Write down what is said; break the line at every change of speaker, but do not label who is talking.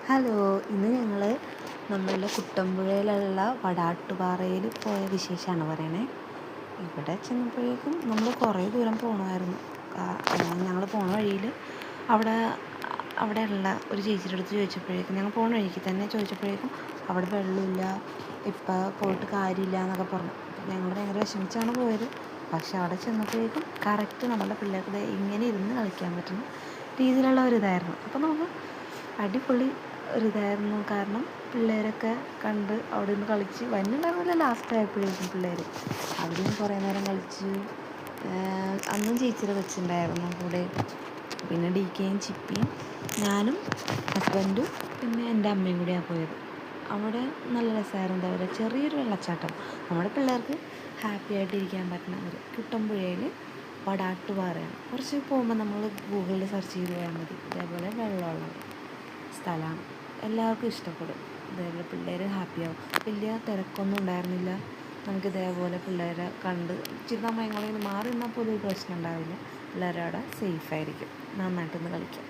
Hello, ഇന്ന് ഞങ്ങൾ നമ്മളുടെ കുട്ടമ്പുഴയിലുള്ള വടാട്ടുപാറയിൽ പോയ വിശേഷമാണ് പറയണേ. ഇവിടെ ചെന്നപ്പോഴേക്കും നമ്മൾ കുറേ ദൂരം പോകണമായിരുന്നു. ഞങ്ങൾ പോണ വഴിയിൽ അവിടെ അവിടെയുള്ള ഒരു ചേച്ചിയുടെ അടുത്ത് ചോദിച്ചപ്പോഴേക്കും, ഞങ്ങൾ പോണ വഴിക്ക് തന്നെ ചോദിച്ചപ്പോഴേക്കും അവിടെ വെള്ളമില്ല, ഇപ്പം പോയിട്ട് കാര്യമില്ല എന്നൊക്കെ പറഞ്ഞു. ഞങ്ങൾ ഭയങ്കര വിഷമിച്ചാണ് പോയത്. പക്ഷെ അവിടെ ചെന്നപ്പോഴേക്കും കറക്റ്റ് നമ്മുടെ പിള്ളേർക്ക് ഇങ്ങനെ ഇരുന്ന് കളിക്കാൻ പറ്റുന്ന രീതിയിലുള്ള ഒരിതായിരുന്നു. അപ്പോൾ നമുക്ക് അടിപൊളി ഒരിതായിരുന്നു. കാരണം പിള്ളേരൊക്കെ കണ്ട് അവിടെ നിന്ന് കളിച്ച് വരുന്നുണ്ടായിരുന്നില്ല. ലാസ്റ്റ് ആയപ്പോഴേക്കും പിള്ളേർ അവിടെ നിന്ന് കുറേ നേരം കളിച്ച്. അന്നും ചേച്ചിയുടെ വെച്ചിട്ടുണ്ടായിരുന്നു കൂടെ. പിന്നെ ഡി കെയും ചിപ്പിയും ഞാനും ഹസ്ബൻഡും പിന്നെ എൻ്റെ അമ്മയും കൂടിയാണ് പോയത്. അവിടെ നല്ല രസമായിരുന്നു. എന്താ പറയുക, ചെറിയൊരു വെള്ളച്ചാട്ടം. നമ്മുടെ പിള്ളേർക്ക് ഹാപ്പി ആയിട്ടിരിക്കാൻ പറ്റുന്ന ഒരു കുട്ടമ്പുഴയിൽ വടാട്ടുപാറയാണ്. കുറച്ച് പോകുമ്പോൾ നമ്മൾ ഗൂഗിളിൽ സെർച്ച് ചെയ്ത് പോയാൽ മതി. ഇതേപോലെ വെള്ളമുള്ള സ്ഥലമാണ്. എല്ലാവർക്കും ഇഷ്ടപ്പെടും. ഇതേപോലെ പിള്ളേർ ഹാപ്പിയാവും. വലിയ തിരക്കൊന്നും ഉണ്ടായിരുന്നില്ല. നമുക്ക് ഇതേപോലെ പിള്ളേരെ കണ്ട് ഇച്ചിരി നമ്മൾ എങ്ങോട്ടെങ്കിലും മാറി നിന്നാൽ പോലും ഒരു പ്രശ്നം ഉണ്ടാവില്ല. പിള്ളേരവിടെ സേഫായിരിക്കും. നന്നായിട്ടൊന്ന് കളിക്കാം.